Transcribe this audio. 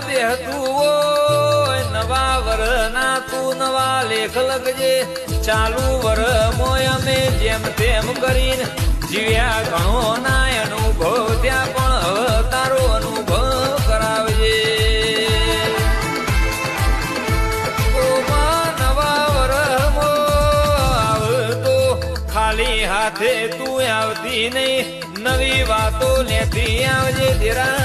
બેહતું હોય નવા વરના તું નવા લેખ લખજે ચાલુ વર મોય અમે જેમ તેમ કરીને જીવ્યા ઘણો ના અનુભવ ત્યાં પણ હવે તારો અનુભવ કરાવજે નવા વરમાં આવતો ખાલી હાથે તું આવતી નહીં નવી વાતો લેતી આવજે તેરા